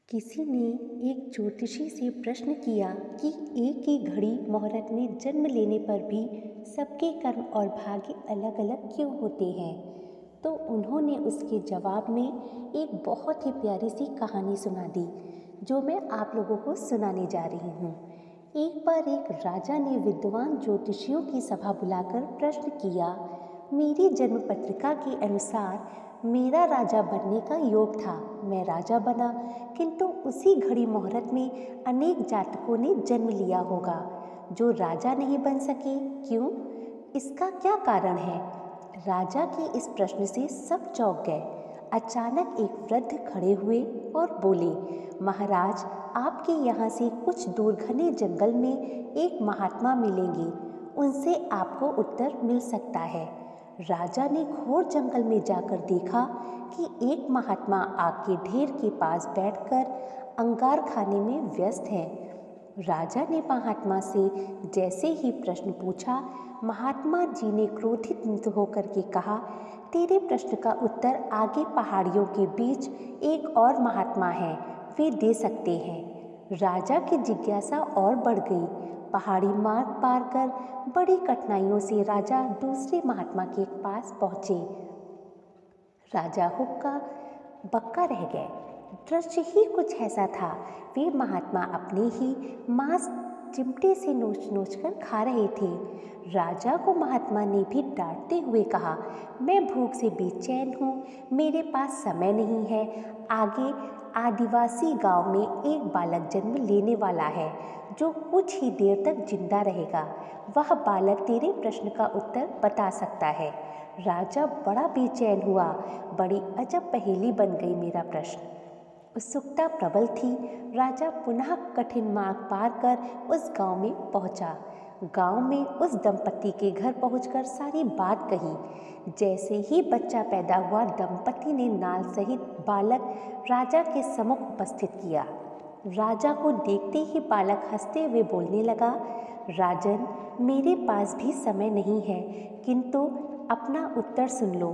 किसी ने एक ज्योतिषी से प्रश्न किया कि एक ही घड़ी मुहूर्त में जन्म लेने पर भी सबके कर्म और भाग्य अलग अलग क्यों होते हैं। तो उन्होंने उसके जवाब में एक बहुत ही प्यारी सी कहानी सुना दी, जो मैं आप लोगों को सुनाने जा रही हूँ। एक बार एक राजा ने विद्वान ज्योतिषियों की सभा बुलाकर प्रश्न किया। मेरी जन्म पत्रिका के अनुसार मेरा राजा बनने का योग था। मैं राजा बना, किंतु उसी घड़ी मुहूर्त में अनेक जातकों ने जन्म लिया होगा जो राजा नहीं बन सके। क्यों? इसका क्या कारण है? राजा के इस प्रश्न से सब चौंक गए। अचानक एक वृद्ध खड़े हुए और बोले, महाराज, आपके यहाँ से कुछ दूर घने जंगल में एक महात्मा मिलेंगे, उनसे आपको उत्तर मिल सकता है। राजा ने घोर जंगल में जाकर देखा कि एक महात्मा आग के ढेर के पास बैठकर अंगार खाने में व्यस्त है। राजा ने महात्मा से जैसे ही प्रश्न पूछा, महात्मा जी ने क्रोधित होकर के कहा, तेरे प्रश्न का उत्तर आगे पहाड़ियों के बीच एक और महात्मा है, वे दे सकते हैं। राजा की जिज्ञासा और बढ़ गई। पहाड़ी मार्ग पार कर बड़ी कठिनाइयों से राजा दूसरे महात्मा के पास पहुंचे। राजा हुक्का बक्का रह गए। दृश्य ही कुछ ऐसा था। वे महात्मा अपने ही मांस चिमटे से नोच नोच कर खा रहे थे। राजा को महात्मा ने भी डांटते हुए कहा, मैं भूख से बेचैन हूँ, मेरे पास समय नहीं है। आगे आदिवासी गांव में एक बालक जन्म लेने वाला है जो कुछ ही देर तक जिंदा रहेगा। वह बालक तेरे प्रश्न का उत्तर बता सकता है। राजा बड़ा बेचैन हुआ। बड़ी अजब पहेली बन गई मेरा प्रश्न। उत्सुकता प्रबल थी। राजा पुनः कठिन मार्ग पार कर उस गांव में पहुंचा। गांव में उस दंपति के घर पहुंचकर सारी बात कही। जैसे ही बच्चा पैदा हुआ, दंपति ने नाल सहित बालक राजा के सम्मुख उपस्थित किया। राजा को देखते ही बालक हंसते हुए बोलने लगा, राजन, मेरे पास भी समय नहीं है, किंतु अपना उत्तर सुन लो।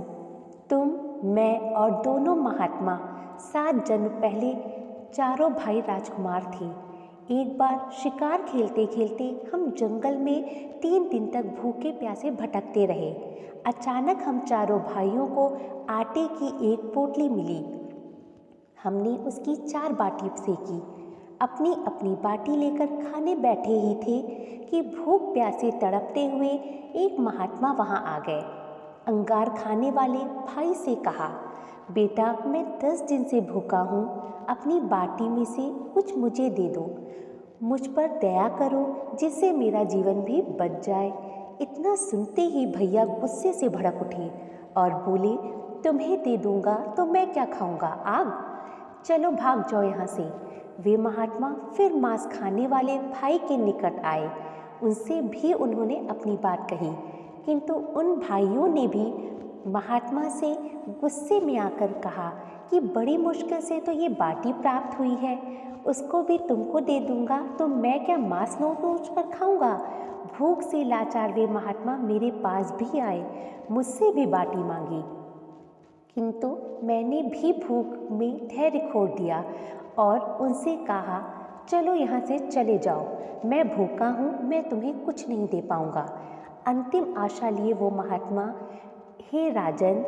तुम, मैं और दोनों महात्मा 7 जन्म पहले चारों भाई राजकुमार थे। एक बार शिकार खेलते खेलते हम जंगल में 3 दिन तक भूखे प्यासे भटकते रहे। अचानक हम चारों भाइयों को आटे की एक पोटली मिली। हमने उसकी 4 बाटी सेकी। अपनी अपनी बाटी लेकर खाने बैठे ही थे कि भूख प्यासे तड़पते हुए एक महात्मा वहां आ गए। अंगार खाने वाले भाई से कहा, बेटा, मैं 10 दिन से भूखा हूँ, अपनी बाटी में से कुछ मुझे दे दो। मुझ पर दया करो, जिससे मेरा जीवन भी बच जाए। इतना सुनते ही भैया गुस्से से भड़क उठे और बोले, तुम्हें दे दूंगा तो मैं क्या खाऊंगा, आग? चलो भाग जाओ यहाँ से। वे महात्मा फिर मांस खाने वाले भाई के निकट आए। उनसे भी उन्होंने अपनी बात कही, किंतु उन भाइयों ने भी महात्मा से गुस्से में आकर कहा कि बड़ी मुश्किल से तो ये बाटी प्राप्त हुई है, उसको भी तुमको दे दूंगा तो मैं क्या मांस नोच कर खाऊंगा? भूख से लाचार वे महात्मा मेरे पास भी आए, मुझसे भी बाटी मांगी, किंतु मैंने भी भूख में धैर्य खो दिया और उनसे कहा, चलो यहाँ से चले जाओ, मैं भूखा हूँ, मैं तुम्हें कुछ नहीं दे पाऊँगा। अंतिम आशा लिए वो महात्मा, हे राजन,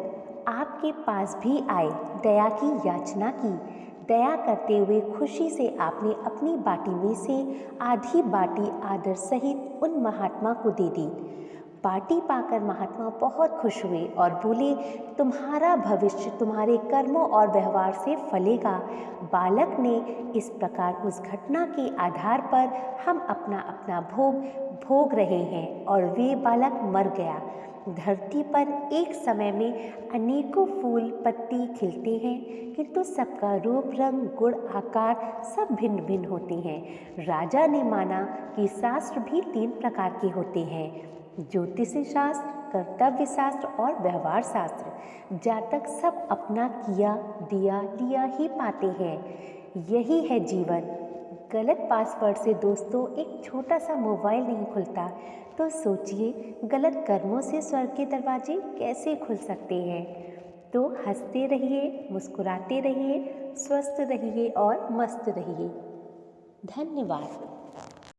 आपके पास भी आए, दया की याचना की। दया करते हुए खुशी से आपने अपनी बाटी में से आधी बाटी आदर सहित उन महात्मा को दे दी। बाटी पाकर महात्मा बहुत खुश हुए और बोले, तुम्हारा भविष्य तुम्हारे कर्मों और व्यवहार से फलेगा। बालक ने इस प्रकार उस घटना के आधार पर हम अपना अपना भोग भोग रहे हैं और वे बालक मर गया। धरती पर एक समय में अनेकों फूल पत्ती खिलते हैं, किंतु सबका रूप रंग गुण आकार सब भिन्न भिन्न होते हैं। राजा ने माना कि शास्त्र भी 3 प्रकार के होते हैं, ज्योतिष शास्त्र, कर्तव्य शास्त्र और व्यवहार शास्त्र। जातक सब अपना किया दिया लिया ही पाते हैं। यही है जीवन। गलत पासवर्ड से दोस्तों एक छोटा सा मोबाइल नहीं खुलता, तो सोचिए गलत कर्मों से स्वर्ग के दरवाजे कैसे खुल सकते हैं। तो हंसते रहिए, मुस्कुराते रहिए, स्वस्थ रहिए और मस्त रहिए। धन्यवाद।